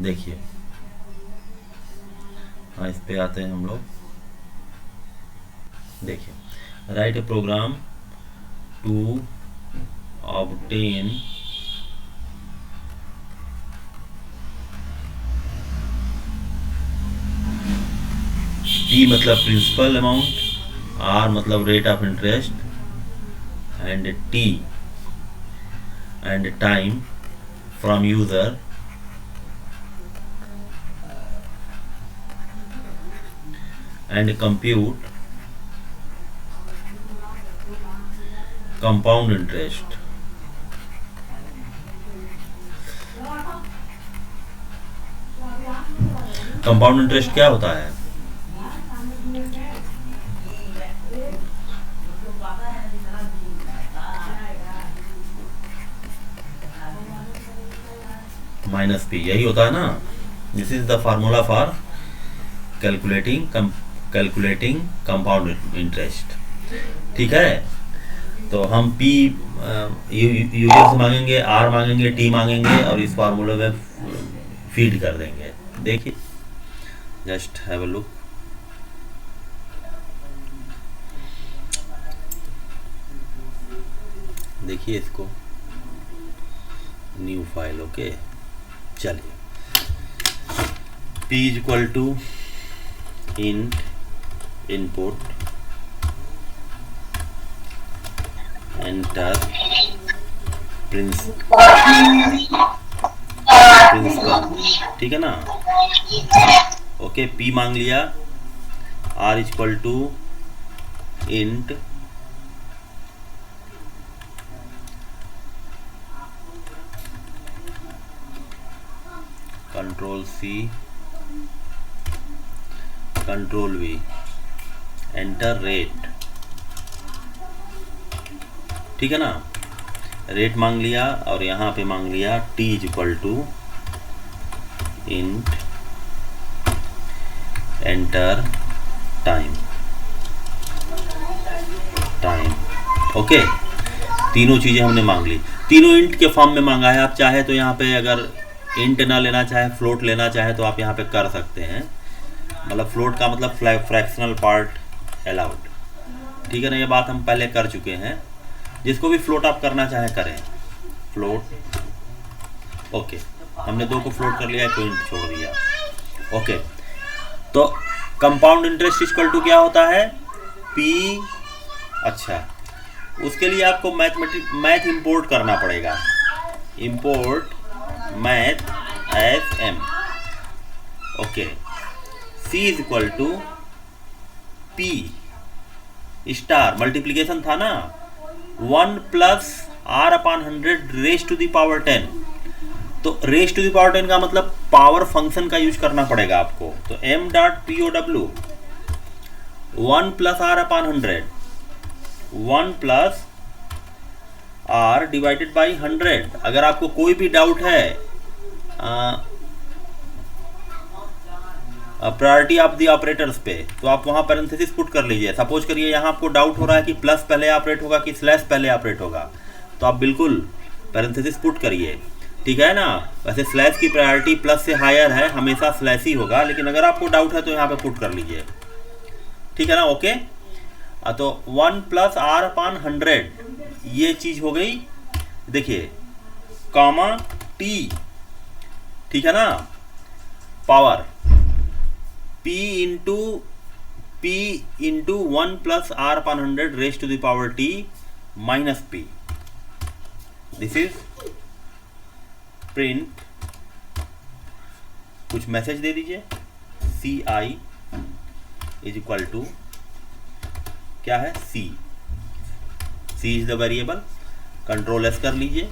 देखिए, हाँ इस पे आते हैं हम लोग। देखिए, write a program to obtain P मतलब प्रिंसिपल अमाउंट, आर मतलब rate of interest, and T and time from user and compute compound interest. Compound interest क्या होता है? माइनस पी, यही होता है ना। This is the formula for calculating compound interest. ठीक है, तो हम पी यूजर से मांगेंगे, आर मांगेंगे, टी मांगेंगे और इस फार्मूले में फीड कर देंगे। देखिए, जस्ट हैव अ लुक। देखिए इसको, न्यू फाइल। ओके, चलिए, P is equal to int input enter principal. ठीक है ना। ओके, P मांग लिया, R is equal to int control C control V enter rate. ठीक है ना, रेट मांग लिया और यहाँ पे मांग लिया T is equal to int enter time. Okay, तीनों चीजें हमने मांग ली, तीनों इंट के फॉर्म में मांगा है। आप चाहे तो यहाँ पे अगर इंट ना लेना चाहे, फ्लोट लेना चाहे तो आप यहाँ पे कर सकते हैं। मतलब फ्लोट का मतलब फ्रैक्शनल पार्ट अलाउड। ठीक है ना, ये बात हम पहले कर चुके हैं। जिसको भी फ्लोट आप करना चाहे करें, फ्लोट। ओके, हमने दो को फ्लोट कर लिया, एक को इंट छोड़ दिया। ओके, तो कंपाउंड इंटरेस्ट इक्वल टू क्या होता है? पी। अच्छा, उसके लिए आपको मैथ इंपोर्ट करना पड़ेगा। Import math as m. Okay, C is equal to P star, multiplication था ना, 1 plus R upon 100 raise to the power 10। तो रेस टू द पावर 10 का मतलब पावर फंक्शन का यूज करना पड़ेगा आपको। तो m dot P O W 1 plus R upon 100, 1 plus R divided by 100। अगर आपको कोई भी डाउट है प्रायोरिटी ऑफ द ऑपरेटर्स पे, तो आप वहां पैरेंथेसिस पुट कर लीजिए। सपोज करिए यहाँ आपको डाउट हो रहा है कि प्लस पहले ऑपरेट होगा कि स्लैश पहले ऑपरेट होगा, तो आप बिल्कुल पैरेंथेसिस पुट करिए। ठीक है ना। वैसे स्लैश की प्रायोरिटी प्लस से हायर है, हमेशा स्लैश ही होगा, लेकिन अगर आपको डाउट है तो यहाँ पे पुट कर लीजिए। ठीक है ना। ओके, तो 1 प्लस R अपॉन 100 ये चीज हो गई। देखिए, कॉमा T। ठीक है ना, power P into 1 plus R upon 100 raise to the power T minus P। This is print. कुछ मैसेज दे दीजिए, CI इज इक्वल टू क्या है, C is the variable. Control S कर लीजिए,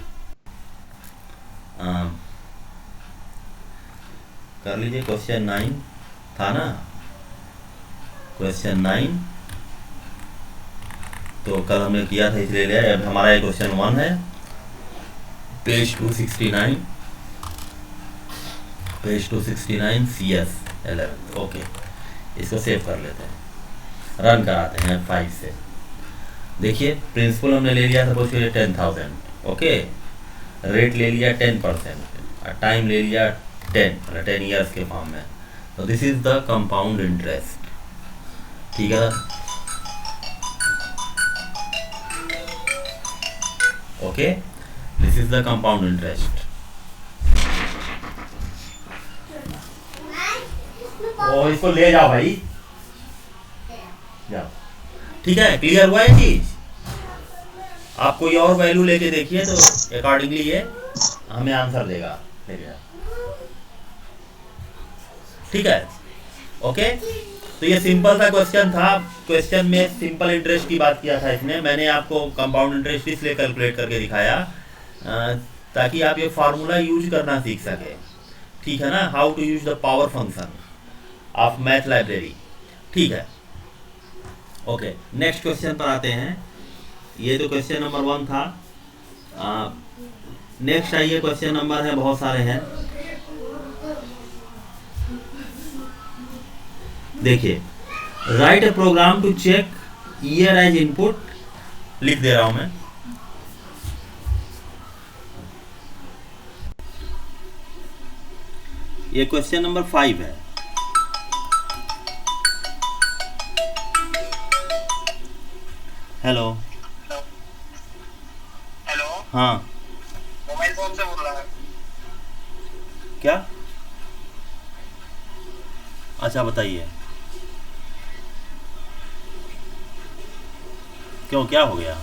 कर लीजिए। क्वेश्चन 9 था ना, क्वेश्चन 9 तो कल हमने किया था इसलिए लिया। अब हमारा ये क्वेश्चन 1 है, पेज 269, पेज 269 CS 11। ओके, इसको सेव कर लेते हैं, रन कराते हैं 5 से। देखिए, प्रिंसिपल हमने ले लिया, सपोज करिए 10,000। ओके, रेट ले लिया 10%, टाइम ले लिया 10 ईयर्स के फॉर्म में। तो this is the compound interest, ठीक है। Okay, this is the compound interest. ओ इसको ले जाओ भाई, जाओ, ठीक है। क्लियर हुआ ये चीज? आप कोई और वैल्यू लेके देखिए तो अकॉर्डिंगली ये हमें आंसर देगा, ठीक है। ओके, तो ये सिंपल सा क्वेश्चन था। क्वेश्चन में सिंपल इंटरेस्ट की बात किया था इसने। मैंने आपको कंपाउंड इंटरेस्ट इसलिए कैलकुलेट करके दिखाया ताकि आप ये फार्मूला यूज करना सीख सके, ठीक है ना। How to use the power function of math library, ठीक है। ओके, नेक्स्ट क्वेश्चन पर आते हैं। ये तो क्वेश्चन नंबर 1 था। नेक्स्ट आइए, क्वेश्चन नंबर है, बहुत सारे हैं। देखिए, write a program to check year as input, लिख दे रहा हूं मैं। ये क्वेश्चन नंबर 5 है। हेलो हेलो, हाँ, मोबाइल फोन से बोल रहा है। क्या? अच्छा बताइए, क्यों, क्या हो गया?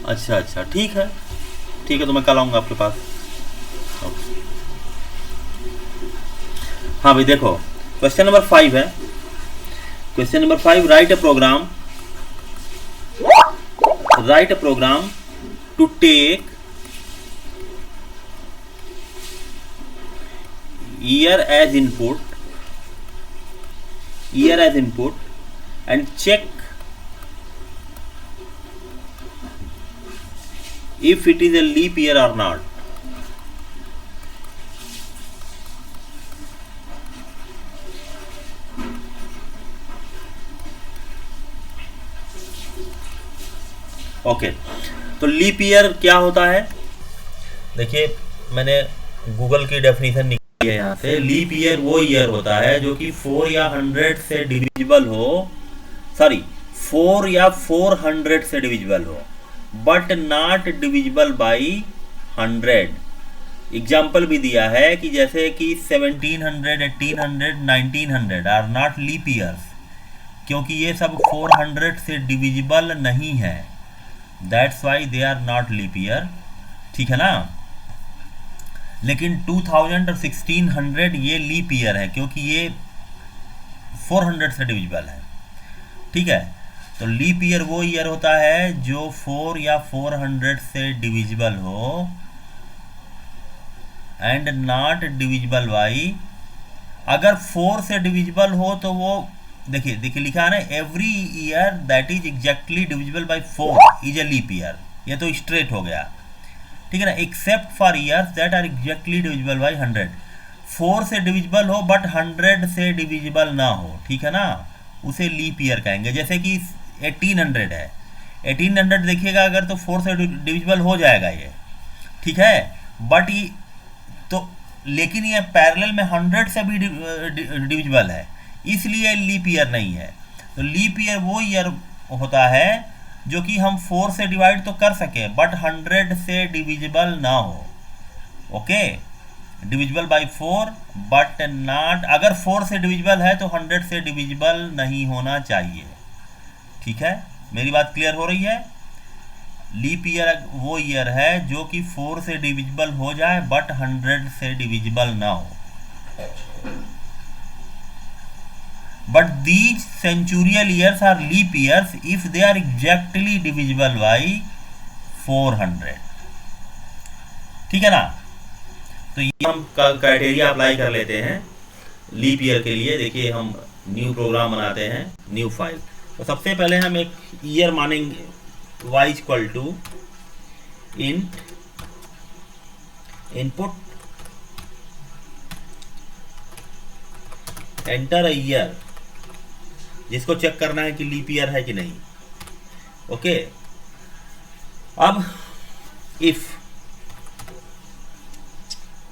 अच्छा, ठीक है, तो मैं कल आऊंगा आपके पास। हाँ भाई देखो, क्वेश्चन नंबर 5 है। Question number 5, write a program to take year as input and check if it is a leap year or not. Okay, तो लीप ईयर क्या होता है? देखिए, मैंने गूगल की डेफिनेशन निकाली है यहाँ से। लीप ईयर वो ईयर होता है जो कि 4 या 100 से डिविजिबल हो, 4 या 400 से डिविजिबल हो, but not divisible by 100। Example भी दिया है कि जैसे कि 1700, 1800, 1900 आर नॉट लीप ईयर्स, क्योंकि ये सब 400 से डिविजिबल नहीं है, that's why they are not leap year, ठीक है ना। लेकिन 2000 और 1600 ये लीप ईयर है क्योंकि ये 400 से डिविजिबल है, ठीक है। तो लीप ईयर वो ईयर होता है जो 4 या 400 से डिविजिबल हो एंड नॉट डिविजिबल बाई, अगर 4 से डिविजिबल हो तो वो देखिए लिखा है ना, every year that is exactly divisible by 4 is a leap year. ये तो स्ट्रेट हो गया, ठीक है ना। Except for years that are exactly divisible by 100, 4 से डिविजिबल हो बट 100 से डिविजिबल ना हो, ठीक है ना, उसे लीप ईयर कहेंगे। जैसे कि 1800 है, 1800 देखिएगा अगर तो 4 से डिविजिबल हो जाएगा ये, ठीक है, बट ये तो लेकिन ये पैरेलल में 100 से भी डिविजिबल है, इसलिए लीप ईयर नहीं है। तो लीप ईयर वो ईयर होता है जो कि हम 4 से डिवाइड तो कर सके बट 100 से डिविजिबल ना हो, okay, divisible by 4 but not, अगर 4 से डिविजिबल है तो 100 से डिविजिबल नहीं होना चाहिए, ठीक है। मेरी बात क्लियर हो रही है? लीप ईयर वो ईयर है जो कि 4 से डिविजिबल हो जाए बट 100 से डिविजिबल ना हो। But these centurial years are leap years if they are exactly divisible by 400, ठीक है ना। तो ये हम क्राइटेरिया अप्लाई कर लेते हैं लीप ईयर के लिए। देखिए, हम न्यू प्रोग्राम बनाते हैं, न्यू फाइल। तो सबसे पहले हम एक ईयर मानेंगे, y equal to input enter a year, जिसको चेक करना है कि लीप ईयर है कि नहीं, ओके। अब if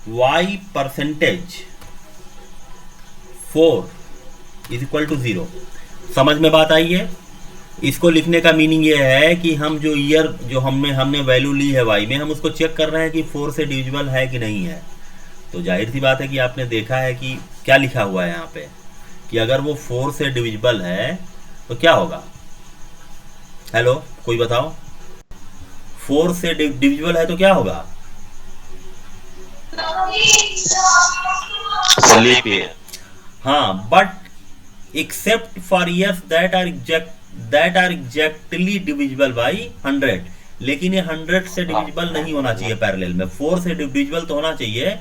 y percentage 4 is equal to 0। समझ में बात आई है? इसको लिखने का मीनिंग ये है कि हम जो ईयर जो हमने वैल्यू ली है y में, हम उसको चेक कर रहे हैं कि 4 से डिविजिबल है कि नहीं है। तो जाहिर सी बात है कि आपने देखा है कि क्या लिखा हुआ है यहाँ पे कि अगर वो 4 से डिविजिबल है तो क्या होगा। हेलो, कोई बताओ, 4 से डिविजिबल है तो क्या होगा? Leap year. हाँ, but except for years that are exactly divisible by 100। लेकिन ये 100 से डिविजिबल नहीं होना चाहिए पैरेलल में। 4 से डिविजिबल तो होना चाहिए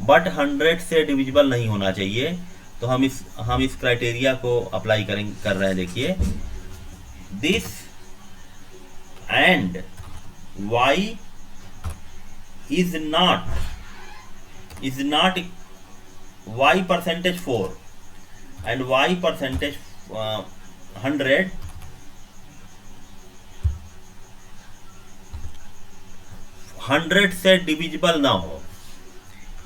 बट 100 से डिविजिबल नहीं होना चाहिए। तो हम इस क्राइटेरिया को अप्लाई कर रहे हैं। देखिए, this and y is not y percentage 4 and y percentage 100 से डिविजिबल ना हो,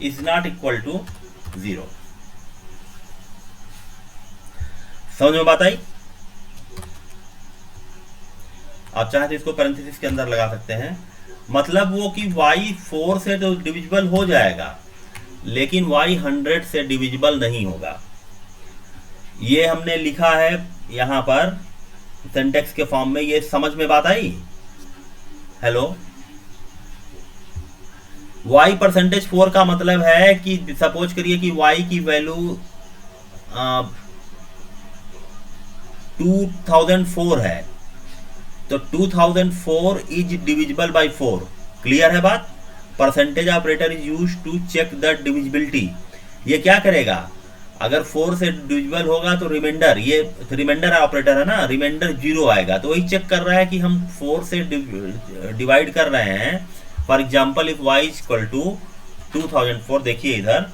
इज नॉट इक्वल टू 0। समझ में बात आई? आप चाहे तो इसको पैरेंथेसिस के अंदर लगा सकते हैं। मतलब वो कि y 4 से तो डिविजिबल हो जाएगा लेकिन y 100 से डिविजिबल नहीं होगा। ये हमने लिखा है यहां पर सिंटेक्स के फॉर्म में। ये समझ में बात आई? हेलो, y परसेंटेज 4 का मतलब है कि सपोज करिए कि y की वैल्यू 2004 है, तो 2004 इज डिविजिबल बाय 4। क्लियर है बात? Percentage operator is used to check the divisibility. ये क्या करेगा? अगर 4 से डिविजिबल होगा तो रिमाइंडर, ये रिमाइंडर ऑपरेटर है ना, रिमाइंडर 0 आएगा। तो वही चेक कर रहा है कि हम 4 से डिवाइड कर रहे हैं। For example, if y is equal to 2004, देखिए इधर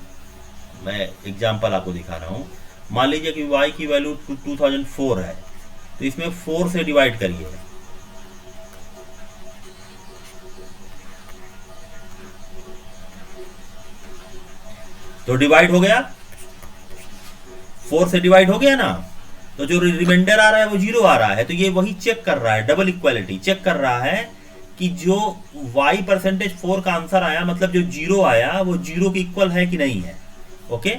मैं एग्जाम्पल आपको दिखा रहा हूँ। मान लीजिए कि y की वैल्यू 2004 है, तो इसमें 4 से डिवाइड करिए। तो डिवाइड हो गया, 4 से डिवाइड हो गया ना। तो जो रिमाइंडर आ रहा है वो 0 आ रहा है। तो ये वही चेक कर रहा है, डबल इक्वालिटी चेक कर रहा है कि जो y परसेंटेज 4 का आंसर आया, मतलब जो 0 आया वो 0 के इक्वल है कि नहीं है। ओके,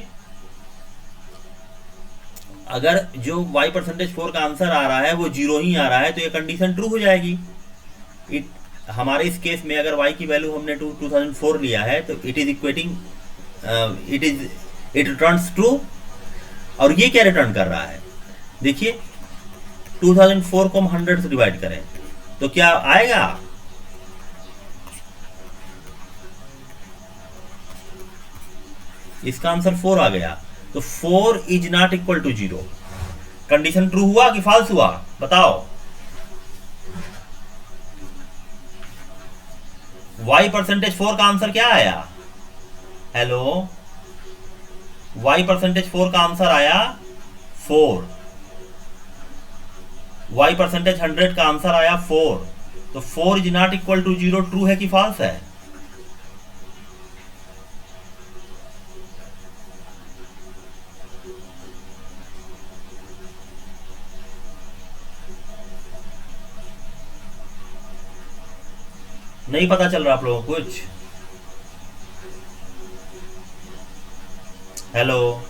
अगर जो y परसेंटेज 4 का आंसर आ रहा है वो 0 ही आ रहा है तो ये कंडीशन ट्रू हो जाएगी। हमारे इस केस में अगर y की वैल्यू हमने 2004 लिया है तो it is equating it returns true. और ये क्या रिटर्न कर रहा है? देखिए, 2004 को हम 100 से डिवाइड करें तो क्या आएगा? इसका आंसर 4 आ गया। तो 4 is not equal to 0। Condition true हुआ कि फॉल्स हुआ? बताओ। y परसेंटेज 4 का आंसर क्या आया? हेलो, y परसेंटेज 4 का आंसर आया 4। y परसेंटेज 100 का आंसर आया 4। तो 4 is not equal to 0 true है कि फॉल्स है? नहीं पता चल रहा आप लोगों को कुछ? हेलो,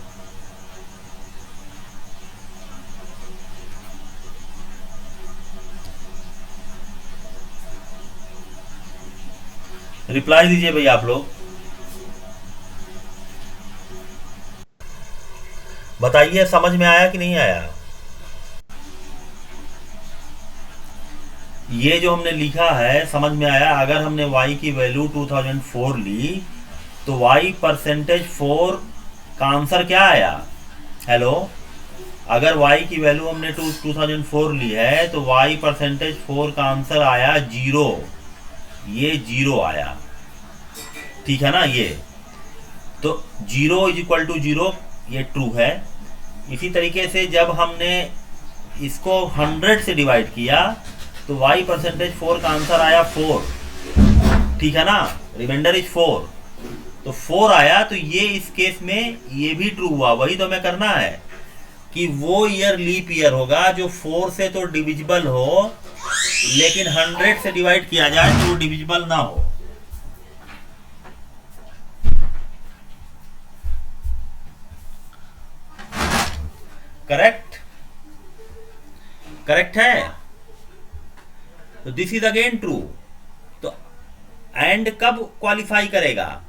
रिप्लाई दीजिए भैया आप लोग, बताइए समझ में आया कि नहीं आया? ये जो हमने लिखा है समझ में आया? अगर हमने y की वैल्यू 2004 ली तो y परसेंटेज 4 का आंसर क्या आया? हेलो, अगर y की वैल्यू हमने 2004 ली है तो y परसेंटेज 4 का आंसर आया 0। ये 0 आया, ठीक है ना? ये तो 0 इज इक्वल टू 0, ये ट्रू है। इसी तरीके से जब हमने इसको 100 से डिवाइड किया तो y परसेंटेज 4 का आंसर आया 4, ठीक है ना? Reminder is 4। तो 4 आया, तो ये इस केस में ये भी ट्रू हुआ। वही तो हमें करना है कि वो ईयर लीप ईयर होगा जो 4 से तो डिविजिबल हो, लेकिन 100 से डिवाइड किया जाए तो वो डिविजिबल ना हो। करेक्ट? करेक्ट है। तो दिस इज अगेन ट्रू। तो एंड कब क्वालिफाई करेगा?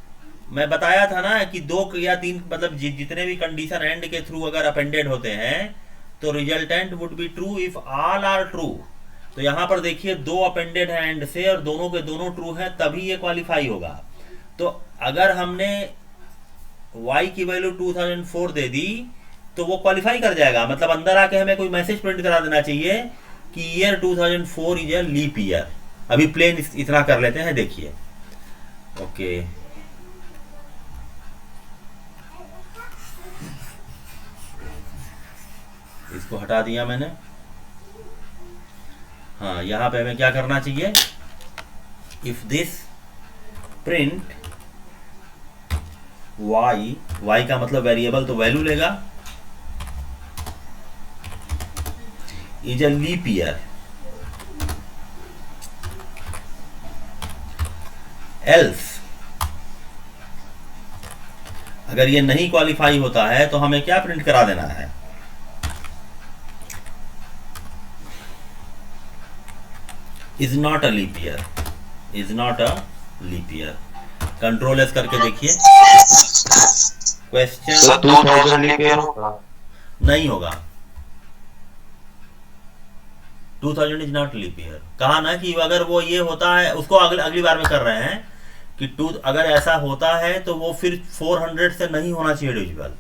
मैं बताया था ना कि 2 या 3 मतलब जितने भी कंडीशन एंड के थ्रू अगर अपेंडेड होते हैं तो resultant would be true if all are true. तो यहां पर देखिए 2 अपेंडेड हैं एंड से और दोनों के दोनों ट्रू हैं, तभी ये क्वालिफाई होगा। तो अगर हमने y की वैल्यू 2004 दे दी तो वो क्वालिफाई कर जाएगा। मतलब अंदर आके हमें कोई मैसेज प्रिंट करा देना चाहिए कि year 2004 is a leap year. अभी प्लेन इतना कर लेते हैं, देखिए। ओके, इसको हटा दिया मैंने। हाँ, यहां पे हमें क्या करना चाहिए? इफ दिस प्रिंट y का मतलब वेरिएबल तो वैल्यू लेगा, is a leap year, else अगर ये नहीं क्वालिफाई होता है तो हमें क्या प्रिंट करा देना है? Is not a leap year, is not a leap year. Control S करके देखिए। क्वेश्चन 2000 लीप ईयर होगा? नहीं होगा। 2000 इज नॉट लीप ईयर। कहा ना कि अगर वो ये होता है, उसको अगली बार में कर रहे हैं कि अगर ऐसा होता है तो वो फिर 400 से नहीं होना चाहिए डिविजिबल।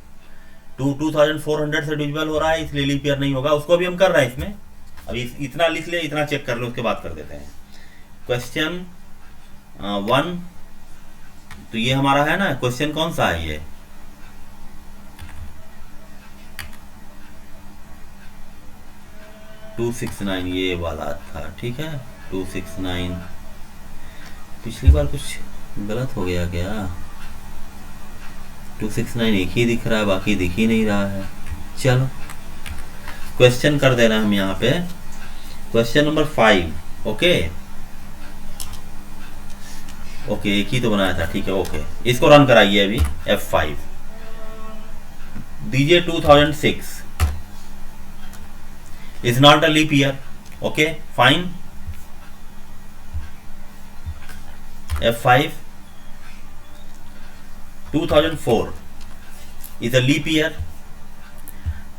2400 से डिविजिबल हो रहा है, इसलिए लीप ईयर नहीं होगा। उसको भी हम कर रहे हैं इसमें। अभी इतना लिख ले, इतना चेक कर लो, उसके बाद कर देते हैं। क्वेश्चन 1, तो ये हमारा है ना। क्वेश्चन कौन सा है ये? टू 269 ये वाला था, ठीक है। 269 पिछली बार कुछ गलत हो गया क्या? 269 एक ही दिख रहा है, बाकी दिख ही नहीं रहा है। चलो क्वेश्चन कर देना हम यहाँ पे। Question number 5। ओके ओके, एक ही तो बनाया था, ठीक है। ओके, इसको रन कराइए अभी। F5 दीजिए। 2006 is not a leap year. Okay fine. F5 2004 is a leap year,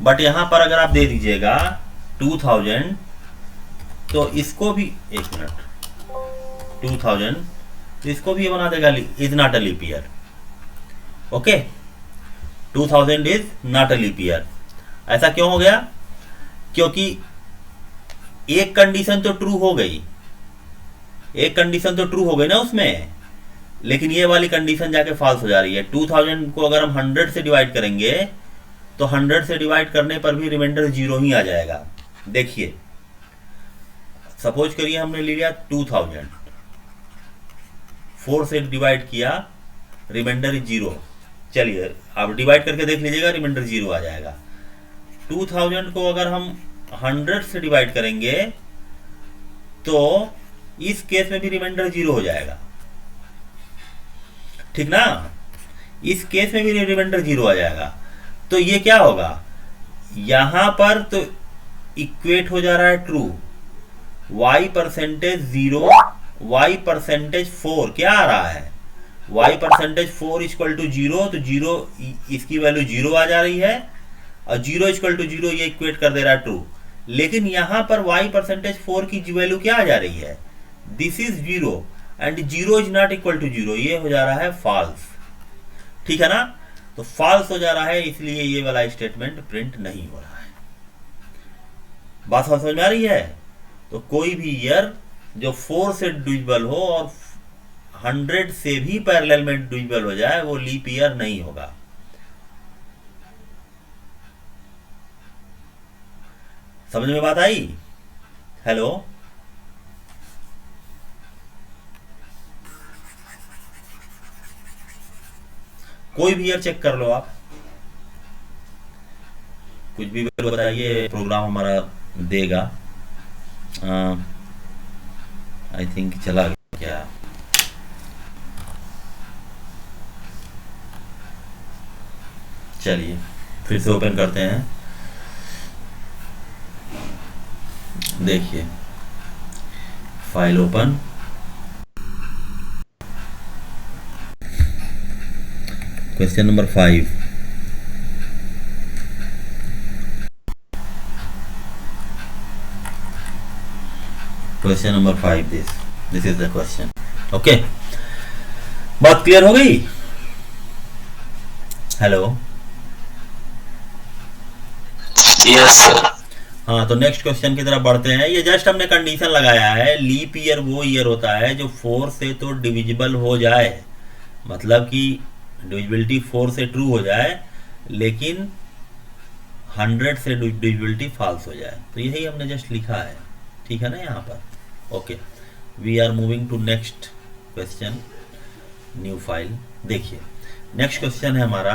but यहां पर अगर आप दे दीजिएगा 2000 तो इसको भी, एक मिनट, 2000 तो इसको भी ये बना देगा is not a leap year. Okay, 2000 is not a leap year. ऐसा क्यों हो गया? क्योंकि एक कंडीशन तो ट्रू हो गई, एक कंडीशन तो ट्रू हो गई ना उसमें, लेकिन ये वाली कंडीशन जाके फॉल्स हो जा रही है। 2000 को अगर हम 100 से डिवाइड करेंगे तो 100 से डिवाइड करने पर भी रिमाइंडर 0 ही आ जाएगा। देखिए, सपोज करिए हमने ले लिया 2000, 4 से डिवाइड किया, रिमाइंडर 0। चलिए आप डिवाइड करके देख लीजिएगा, रिमाइंडर 0 आ जाएगा। 2000 को अगर हम 100 से डिवाइड करेंगे तो इस केस में भी रिमाइंडर 0 हो जाएगा, ठीक ना। इस केस में भी रिमाइंडर 0 आ जाएगा। तो ये क्या होगा? यहां पर तो इक्वेट हो जा रहा है true. y percentage 0, y percentage 4 क्या आ रहा है? y परसेंटेज 4 इक्वल टू 0, तो 0 इसकी वैल्यू 0 आ जा रही है, और 0 इक्वल टू 0 ये इक्वेट कर दे रहा है ट्रू। लेकिन यहां पर y परसेंटेज 4 की वैल्यू क्या आ जा रही है? This is 0 and 0 is not equal to 0, ये हो जा रहा है फॉल्स, ठीक है ना। तो फॉल्स हो जा रहा है, इसलिए ये वाला स्टेटमेंट प्रिंट नहीं हो रहा है। बात समझ में आ रही है? तो कोई भी ईयर जो 4 से डिविजिबल हो और 100 से भी पैरेलल में डिविजिबल हो जाए वो लीप ईयर नहीं होगा। समझ में बात आई? हेलो, कोई भी ईयर चेक कर लो आप, कुछ भी बताइए, प्रोग्राम हमारा देगा। आई थिंक चला गया क्या? चलिए फिर से ओपन करते हैं, देखिए file open, question number 5, question number 5, this is the question. Okay, बात क्लियर हो गई? Hello, yes sir. हाँ, तो नेक्स्ट क्वेश्चन की तरफ बढ़ते हैं। ये जस्ट हमने कंडीशन लगाया है, लीप ईयर वो ईयर होता है जो 4 से तो डिविजिबल हो जाए, मतलब कि डिविजिबिलिटी 4 से ट्रू हो जाए, लेकिन 100 से डिविजिबिलिटी फॉल्स हो जाए। तो यही हमने जस्ट लिखा है, ठीक है ना यहाँ पर। Okay, we are moving to next question, new file. देखिए नेक्स्ट क्वेश्चन है हमारा,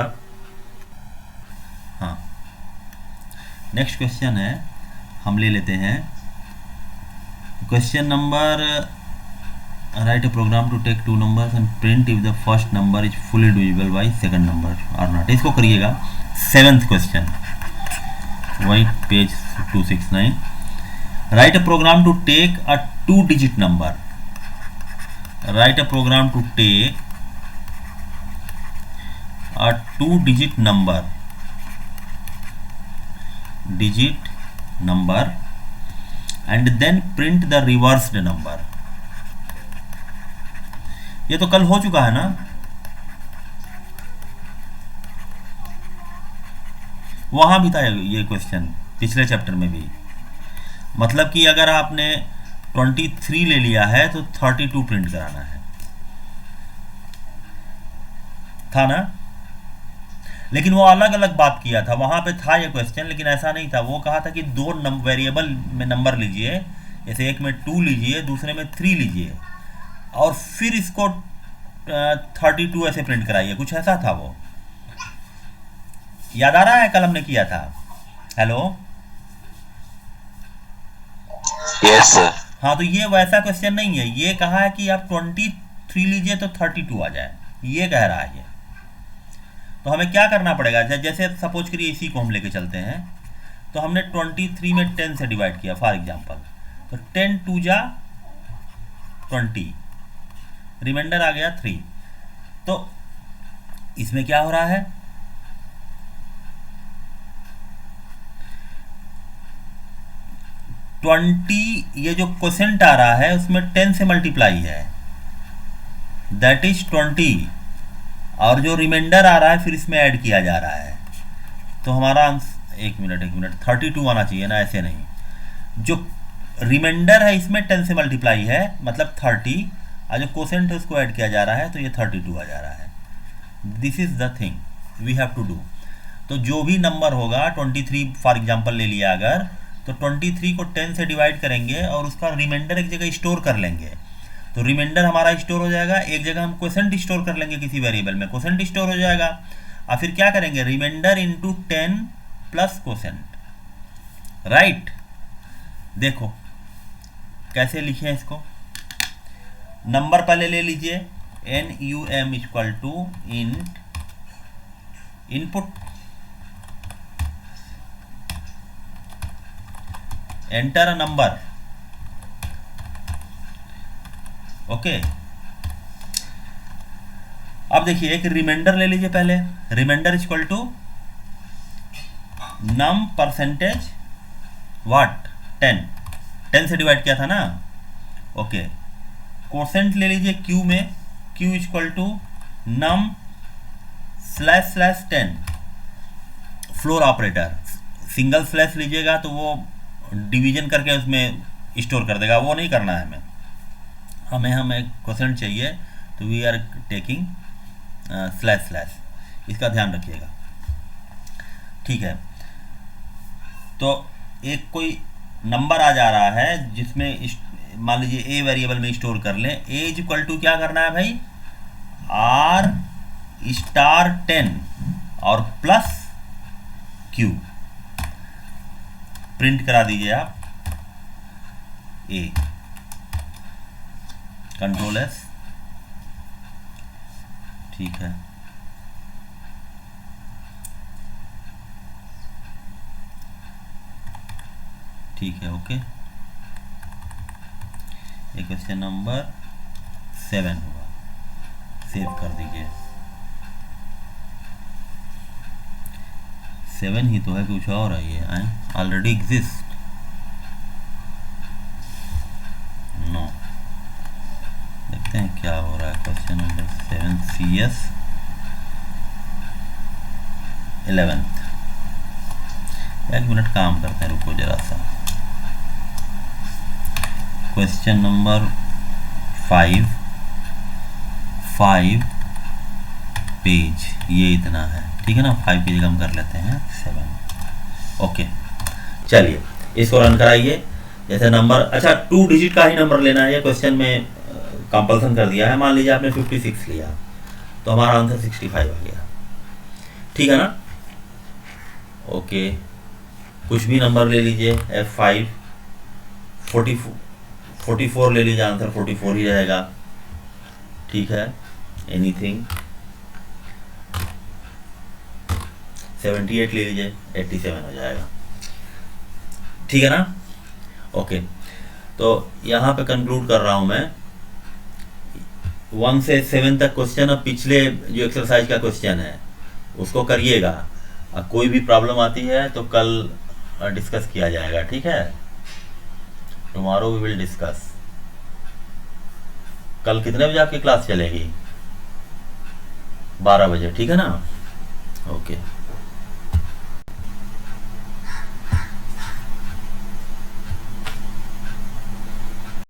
हाँ नेक्स्ट क्वेश्चन है, हम ले लेते हैं question number, write a program to take 2 numbers and print if the first number is fully divisible by second number और नॉट। इसको करिएगा। 7th क्वेश्चन, वही page 269, write a program to take a 2 digit number, write a program to take a 2 digit number and then print the reversed number। ये तो कल हो चुका है ना, वहां भी था ये क्वेश्चन, पिछले चैप्टर में भी। मतलब कि अगर आपने 23 ले लिया है तो 32 प्रिंट कराना है, था ना। लेकिन वो अलग अलग बात किया था, वहां पे था ये क्वेश्चन, लेकिन ऐसा नहीं था। वो कहा था कि 2 वेरिएबल में नंबर लीजिए, जैसे एक में 2 लीजिए, दूसरे में 3 लीजिए, और फिर इसको 32 ऐसे प्रिंट कराइए, कुछ ऐसा था वो। याद आ रहा है कल हमने किया था? Hello, yes sir. हाँ, तो ये वैसा क्वेश्चन नहीं है। ये कहा है कि आप 23 लीजिए तो 32 आ जाए, ये कह रहा है ये। तो हमें क्या करना पड़ेगा, जैसे सपोज करिए इसी को हम लेके चलते हैं, तो हमने 23 में 10 से डिवाइड किया फॉर एग्जांपल, तो 10 2 जा 20, रिमाइंडर आ गया 3। तो इसमें क्या हो रहा है, ये जो क्वोशेंट आ रहा है उसमें 10 से मल्टीप्लाई है, दैट इज 20, और जो रिमाइंडर आ रहा है फिर इसमें ऐड किया जा रहा है। तो हमारा आंसर, एक मिनट 32 आना चाहिए ना, ऐसे नहीं। जो रिमाइंडर है इसमें 10 से मल्टीप्लाई है, मतलब 30, और जो क्वोशेंट है उसको ऐड किया जा रहा है, तो ये 32 आ जा रहा है। This is the thing we have to do. तो जो भी नंबर होगा, 23 फॉर एग्जाम्पल ले लिया अगर, तो 23 को 10 से डिवाइड करेंगे और उसका रिमाइंडर एक जगह स्टोर कर लेंगे। तो रिमाइंडर हमारा स्टोर हो जाएगा, एक जगह हम क्वोशेंट स्टोर कर लेंगे, किसी वेरिएबल में क्वोशेंट स्टोर हो जाएगा, और फिर क्या करेंगे, reminder into 10 plus quotient, right. देखो कैसे लिखे इसको, नंबर पहले ले लीजिए, NUM equal to int input, enter a number, okay. अब देखिए एक रिमाइंडर ले लीजिए पहले, reminder equal to num percentage what 10 से डिवाइड किया था ना, ओके। क्वोशेंट ले लीजिए Q में, Q equal to num slash 10, floor operator, single slash लीजिएगा तो वो डिवीजन करके उसमें स्टोर कर देगा, वो नहीं करना है हमें क्वोशेंट चाहिए, तो वी आर टेकिंग स्लैश, इसका ध्यान रखिएगा, ठीक है। तो एक कोई नंबर आ जा रहा है जिसमें मान लीजिए A वेरिएबल में स्टोर कर लें, A इक्वल टू क्या करना है भाई, R स्टार 10 और प्लस Q प्रिंट करा दीजिए आप A, कंट्रोल S, ठीक है। ठीक है, ओके। ये क्वेश्चन नंबर 7 होगा, सेव कर दीजिए। 7 ही तो है, कुछ और है ये ऑलरेडी एग्जिस्ट, नो। देखते हैं क्या हो रहा है। Question number 7 CS 11th। एक मिनट काम करते हैं, रुको जरा सा। क्वेश्चन नंबर 5 पेज, ये इतना है, ठीक है ना। 5 पेज हम कर लेते हैं 7, ओके। चलिए इसको रन कराइए। जैसे नंबर, अच्छा 2 डिजिट का ही नंबर लेना है, ये क्वेश्चन में कंपल्सन कर दिया है। मान लीजिए आपने 56 लिया तो हमारा आंसर 65 आ गया, ठीक है ना। ओके, कुछ भी नंबर ले लीजिए, F5 44 ले लीजिए, आंसर 44 ही रहेगा, ठीक है। एनीथिंग 78 ले लीजिए, 87 हो जाएगा, ठीक है ना। ओके, तो यहाँ पे कंक्लूड कर रहा हूँ मैं। 1 से 7 तक क्वेश्चन, अब पिछले जो एक्सरसाइज का क्वेश्चन है उसको करिएगा। अब कोई भी प्रॉब्लम आती है तो कल डिस्कस किया जाएगा, ठीक है। Tomorrow we will discuss. कल कितने बजे आपकी क्लास चलेगी? 12 बजे, ठीक है ना। ओके।